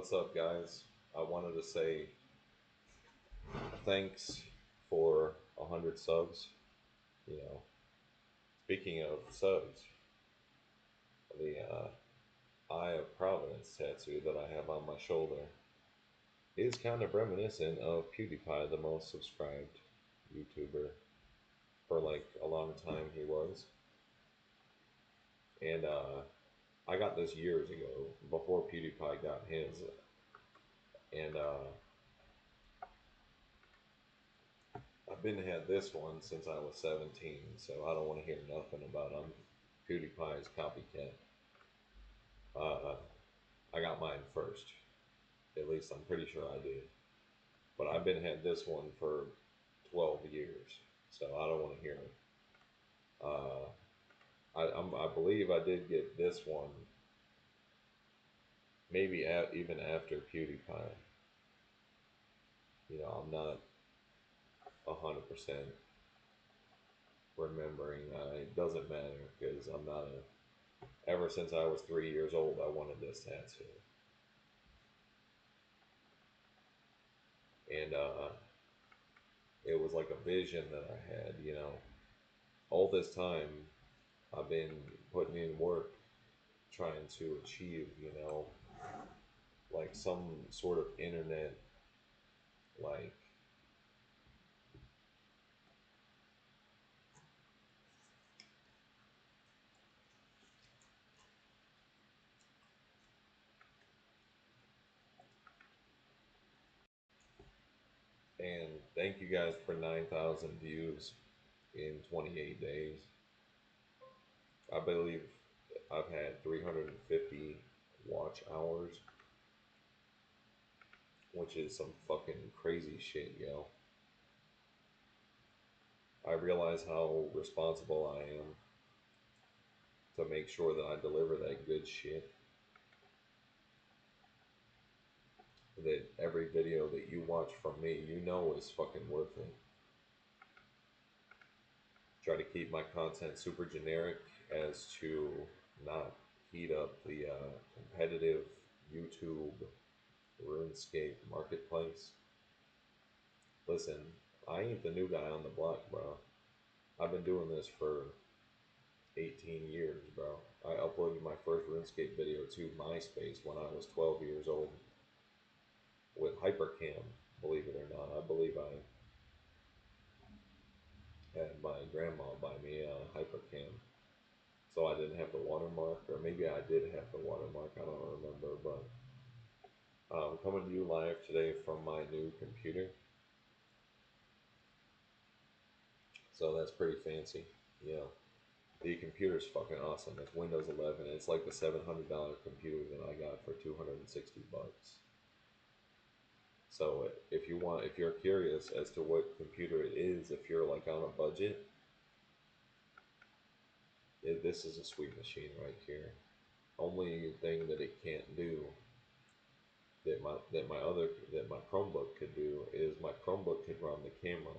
What's up, guys? I wanted to say thanks for 100 subs. You know, speaking of subs, the Eye of Providence tattoo that I have on my shoulder is kind of reminiscent of PewDiePie, the most subscribed YouTuber for like a long time he was. And I got this years ago before PewDiePie got his. And I've been had this one since I was 17, so I don't want to hear nothing about PewDiePie's copycat. Uh, I got mine first. At least I'm pretty sure I did. But I've been had this one for 12 years, so I don't want to hear it. Uh, I believe I did get this one maybe even after PewDiePie. I'm not 100% remembering. It doesn't matter because I'm not a. Ever since I was 3 years old, I wanted this tattoo, and it was like a vision that I had. All this time I've been putting in work trying to achieve, like some sort of internet, like, and thank you guys for 9,000 views in 28 days. I believe I've had 350 watch hours, which is some fucking crazy shit, yo. I realize how responsible I am to make sure that I deliver that good shit. That every video that you watch from me, is fucking worth it. Try to keep my content super generic as to not heat up the competitive YouTube RuneScape marketplace. Listen, I ain't the new guy on the block, bro. I've been doing this for 18 years, bro. I uploaded my first RuneScape video to MySpace when I was 12 years old with Hypercam, believe it or not. I believe I had my grandma buy me a Hypercam. So I didn't have the watermark, or maybe I did have the watermark, I don't remember, but I'm coming to you live today from my new computer. So that's pretty fancy. Yeah. The computer's fucking awesome. It's Windows 11. It's like the $700 computer that I got for 260 bucks. So if you're curious as to what computer it is, if you're like on a budget, this is a sweet machine right here. Only thing that it can't do that my Chromebook could do is my Chromebook could run the camera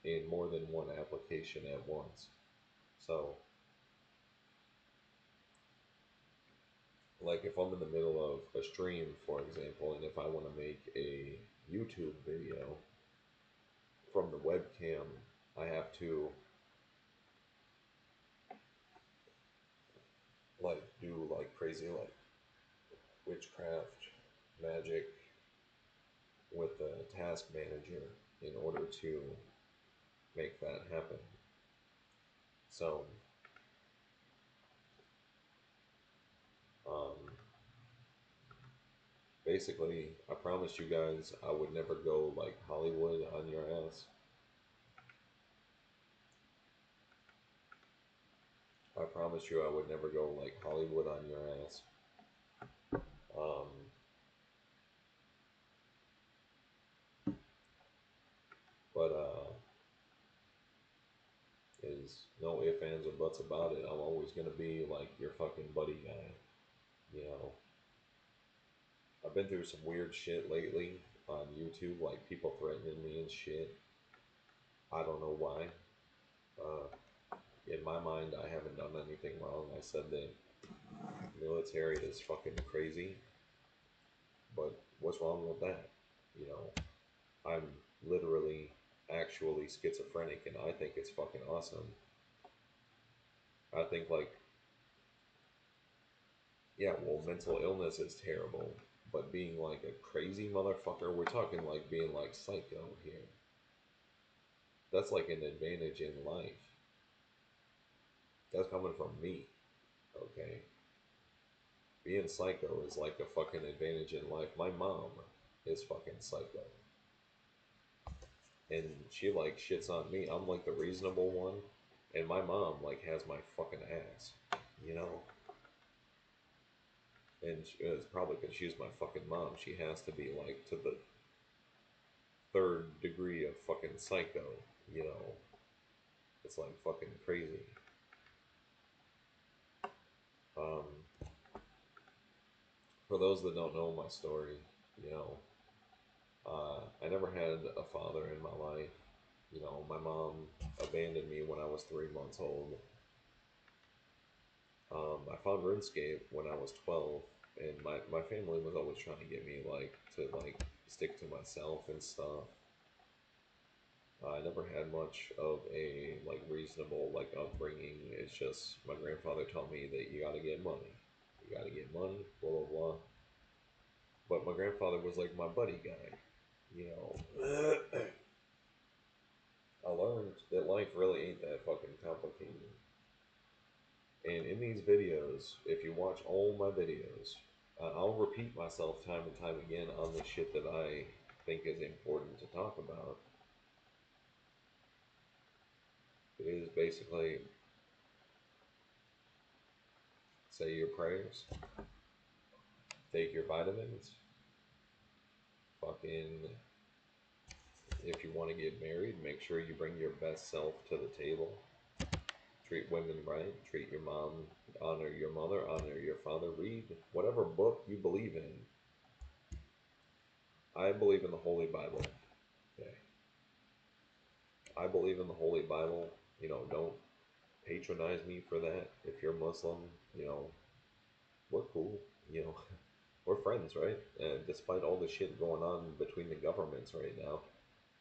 in more than one application at once. So, like if I'm in the middle of a stream, for example, and if I want to make a YouTube video from the webcam, I have to like do like crazy like witchcraft magic with the task manager in order to make that happen. So, um, basically, I promised you guys I would never go like Hollywood on your ass. I promised you I would never go like Hollywood on your ass. Um, but is no ifs, ands, or buts about it. I'm always gonna be like your fucking buddy guy. You know, I've been through some weird shit lately on YouTube, like people threatening me and shit. I don't know why. In my mind, I haven't done anything wrong. I said that military is fucking crazy. But what's wrong with that? You know, I'm literally actually schizophrenic and I think it's fucking awesome. I think like yeah, well mental illness is terrible, but being like a crazy motherfucker, we're talking like being like psycho here. That's like an advantage in life. That's coming from me, okay? Being psycho is like a fucking advantage in life. My mom is fucking psycho. And she like shits on me. I'm like the reasonable one. And my mom like has my fucking ass. You know? And it's probably because she's my fucking mom. She has to be like to the third degree of fucking psycho. You know? It's like fucking crazy. Um, for those that don't know my story, you know, I never had a father in my life. You know, my mom abandoned me when I was 3 months old. I found RuneScape when I was 12, and my family was always trying to get me like to like stick to myself and stuff. I never had much of a like reasonable like upbringing. It's just my grandfather told me that you got to get money, you got to get money, blah blah blah. But my grandfather was like my buddy guy, you know. I learned that life really ain't that fucking complicated. And in these videos, if you watch all my videos, I'll repeat myself time and time again on the shit that I think is important to talk about. It is basically say your prayers, take your vitamins, fucking, if you want to get married, make sure you bring your best self to the table. Treat women right, treat your mom, honor your mother, honor your father, read whatever book you believe in. I believe in the Holy Bible. Okay. I believe in the Holy Bible. You know, don't patronize me for that. If you're Muslim, you know, we're cool. You know, we're friends, right? Despite all the shit going on between the governments right now,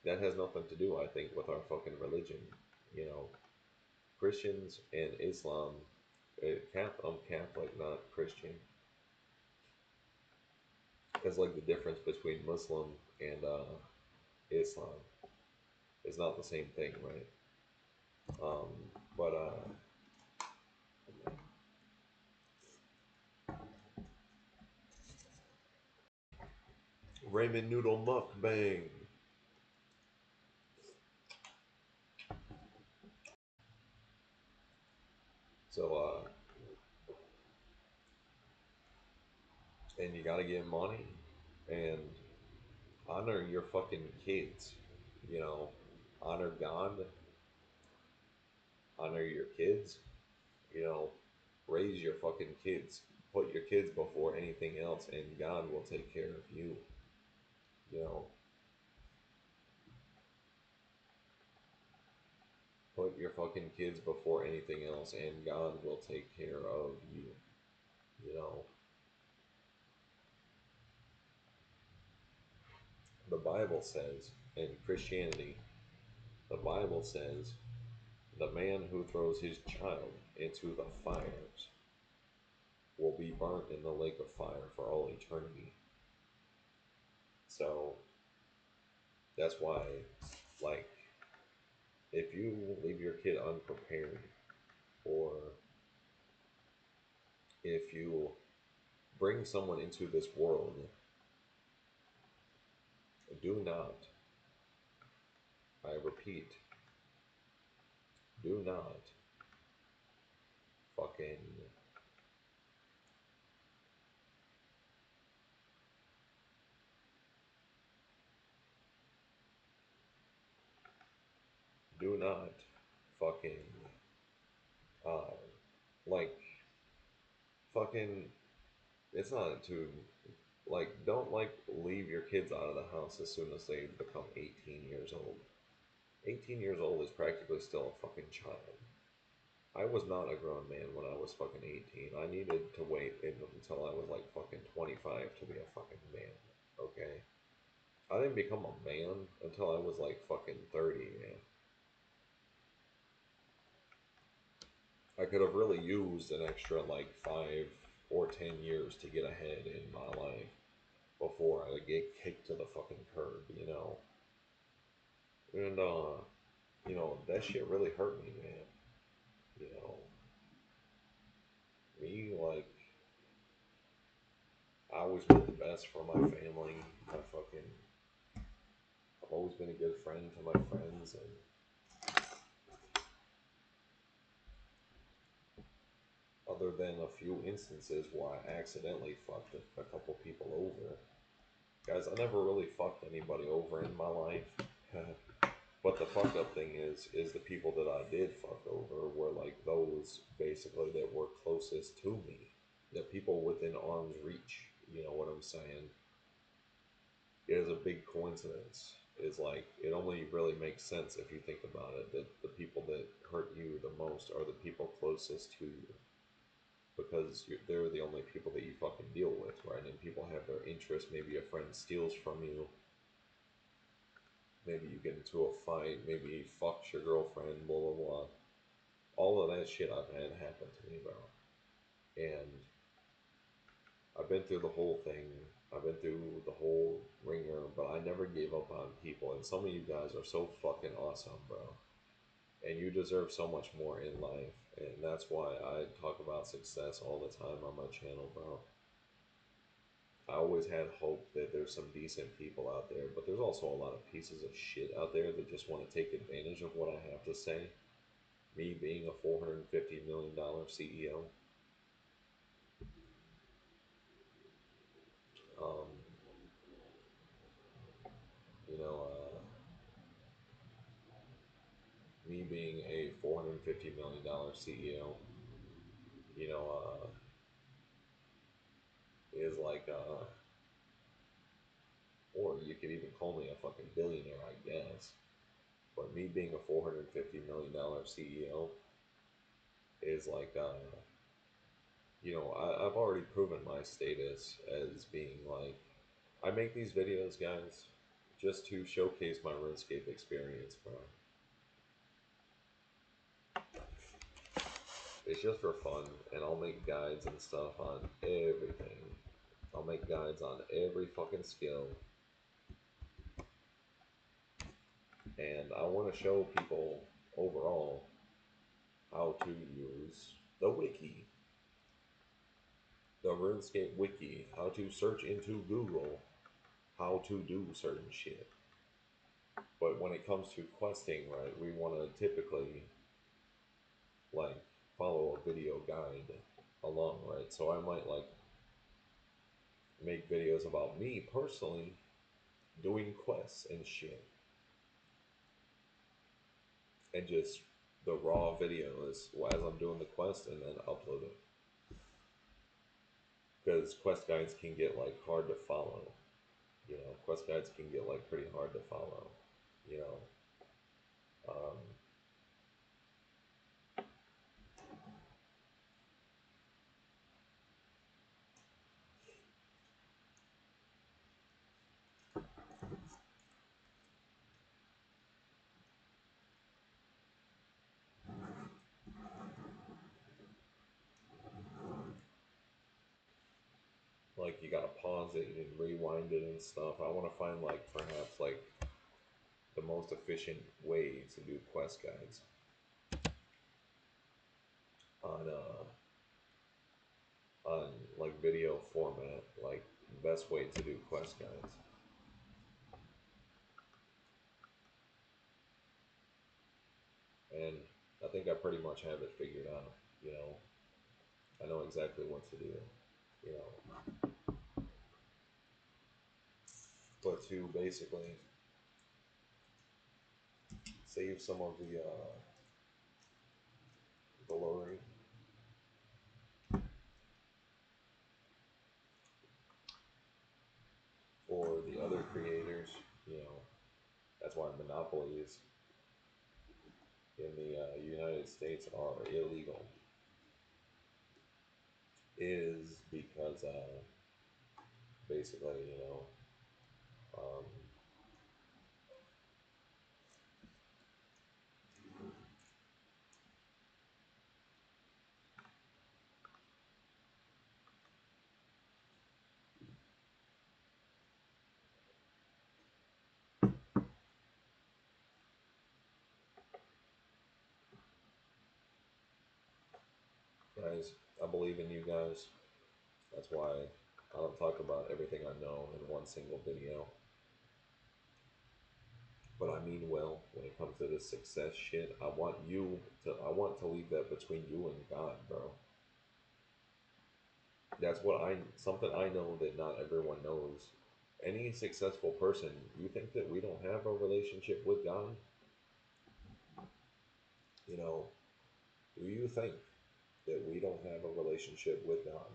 that has nothing to do, I think, with our fucking religion. You know, Christians and Islam, I'm Catholic, not Christian. Because, like, the difference between Muslim and Islam is not the same thing, right? Um, but ramen noodle mukbang. So, and you gotta get money and honor your fucking kids. You know, honor God, honor your kids. You know, raise your fucking kids. Put your kids before anything else, and God will take care of you. You know, put your fucking kids before anything else, and God will take care of you. You know, the Bible says in Christianity, the Bible says the man who throws his child into the fires will be burnt in the lake of fire for all eternity. So that's why, like, if you leave your kid unprepared, or if you bring someone into this world, do not, I repeat, do not fucking, do not fucking, uh, like, fucking, it's not too, like, don't, like, leave your kids out of the house as soon as they become 18 years old. 18 years old is practically still a fucking child. I was not a grown man when I was fucking 18. I needed to wait until I was like fucking 25 to be a fucking man. Okay? I didn't become a man until I was like fucking 30, man. I could have really used an extra like 5 or 10 years to get ahead in my life before I get kicked to the fucking curb, you know? And, that shit really hurt me, man. You know, me, like, I always want the best for my family. I've always been a good friend to my friends, and other than a few instances where I accidentally fucked a couple people over, guys, I never really fucked anybody over in my life. But the fucked up thing is the people that I did fuck over were like those basically that were closest to me, the people within arm's reach. You know what I'm saying? It is a big coincidence. It's like it only really makes sense if you think about it that the people that hurt you the most are the people closest to you because they're the only people that you fucking deal with, right? And people have their interests. Maybe a friend steals from you. Maybe you get into a fight. Maybe he fucks your girlfriend. Blah blah blah. All of that shit I've had happen to me, bro. And I've been through the whole thing. I've been through the whole ringer, but I never gave up on people. And some of you guys are so fucking awesome, bro. And you deserve so much more in life. And that's why I talk about success all the time on my channel, bro. I always had hope that there's some decent people out there, but there's also a lot of pieces of shit out there that just want to take advantage of what I have to say. Me being a $450 million CEO, um, you know, me being a $450 million CEO, you know, is like, or you could even call me a fucking billionaire, I guess. But me being a $450 million CEO is like, I've already proven my status as being like, I make these videos, guys, just to showcase my RuneScape experience, bro. It's just for fun, and I'll make guides and stuff on everything. I'll make guides on every fucking skill, and I want to show people overall how to use the wiki, the RuneScape wiki, how to search into Google, how to do certain shit. But when it comes to questing, right, we want to typically like follow a video guide along, right? So I might like make videos about me personally doing quests and shit, and just the raw videos as I'm doing the quest and then upload it. Because quest guides can get like hard to follow. Quest guides can get like pretty hard to follow. You know, um, like you gotta pause it and rewind it and stuff. I want to find like perhaps like the most efficient way to do quest guides on on like video format, like best way to do quest guides. And I think I pretty much have it figured out. You know, I know exactly what to do. You know, but to basically save some of the glory for the other creators. You know, that's why Monopoly is in the United States are illegal is because basically, um, guys, I believe in you guys. That's why I don't talk about everything I know in one single video. But I mean well when it comes to this success shit. I want to leave that between you and God, bro. That's something I know that not everyone knows. Any successful person, you think that we don't have a relationship with God? You know, do you think that we don't have a relationship with God?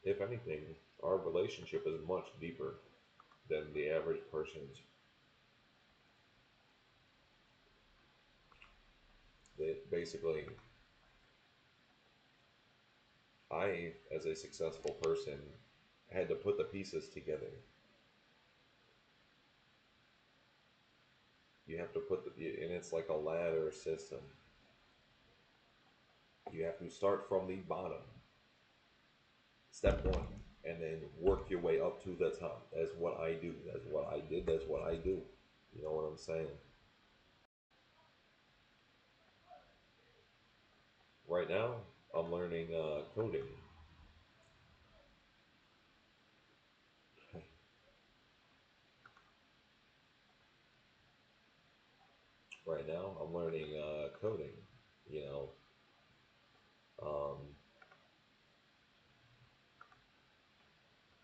If anything, our relationship is much deeper than the average person's. That basically, I, as a successful person, had to put the pieces together. You have to and it's like a ladder system. You have to start from the bottom, step one, and then work your way up to the top. That's what I do. That's what I did. That's what I do. You know what I'm saying? Right now, I'm learning coding. Right now, I'm learning coding. You know, um,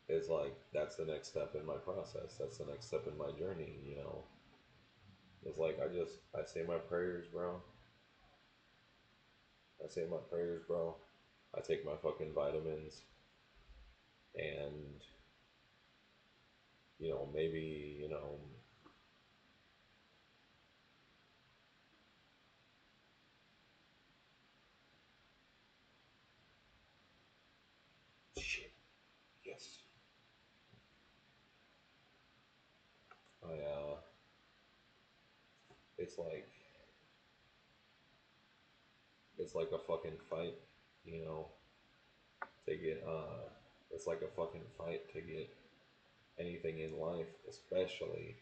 it's like that's the next step in my process. That's the next step in my journey. It's like I say my prayers, bro. I say my prayers, bro. I take my fucking vitamins, and maybe shit. Yes, I it's like it's like a fucking fight, you know, to get it's like a fucking fight to get anything in life, especially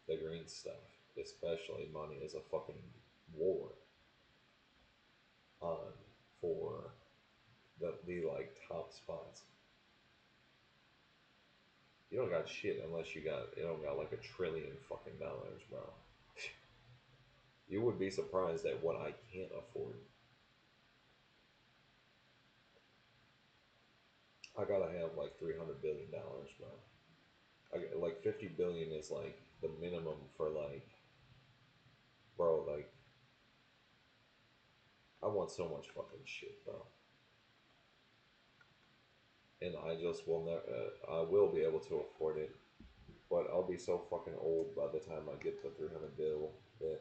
the green stuff, especially money is a fucking war on for the like top spots. You don't got shit unless you don't got like $1 trillion fucking dollars, bro. You would be surprised at what I can't afford. I gotta have like $300 billion, bro. Like 50 billion is like the minimum for like, bro. Like I want so much fucking shit, bro. And I just will never. I will be able to afford it, but I'll be so fucking old by the time I get to 300 bill that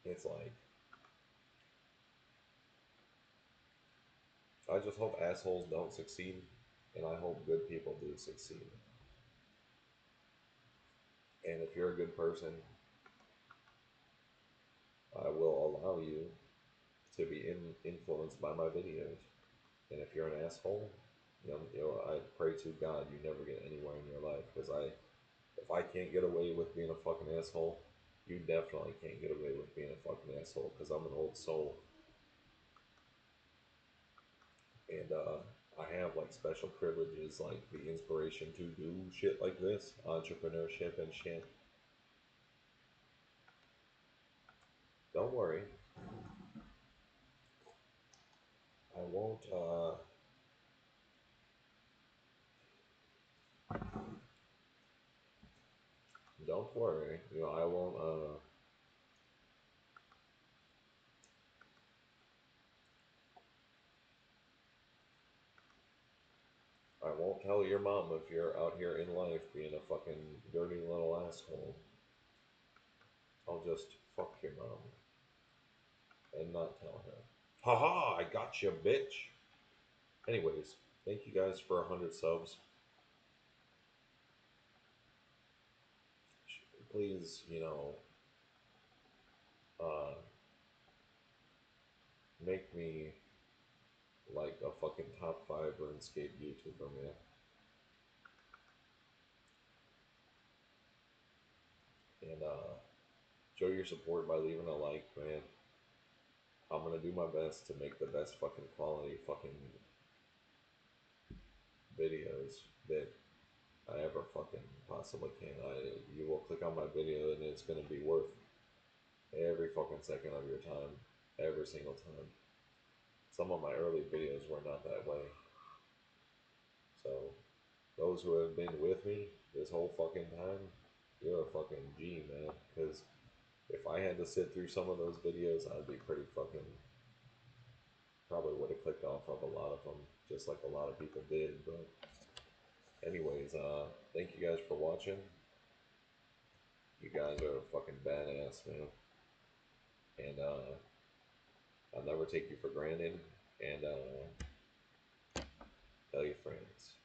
it's like I just hope assholes don't succeed, and I hope good people do succeed. And if you're a good person, I will allow you to be influenced by my videos. And if you're an asshole, I pray to God you never get anywhere in your life. Because if I can't get away with being a fucking asshole, you definitely can't get away with being a fucking asshole. Because I'm an old soul, and I have like special privileges, like the inspiration to do shit like this, entrepreneurship and shit. Don't worry, I won't. Don't worry. I won't. tell your mom if you're out here in life being a fucking dirty little asshole. I'll just fuck your mom and not tell her. Haha, I got you, bitch. Anyways, thank you guys for 100 subs. Please, uh, make me like a fucking top 5 RuneScape YouTuber, man. And show your support by leaving a like, man. I'm gonna do my best to make the best fucking quality fucking videos that I ever fucking possibly can. You will click on my video and it's gonna be worth every fucking second of your time, every single time. Some of my early videos were not that way. So, those who have been with me this whole fucking time, you're a fucking G, man. Because if I had to sit through some of those videos, I'd be pretty fucking. Probably would have clicked off of a lot of them, just like a lot of people did. But, anyways, thank you guys for watching. You guys are a fucking badass, man. And, I'll never take you for granted. And, tell your friends.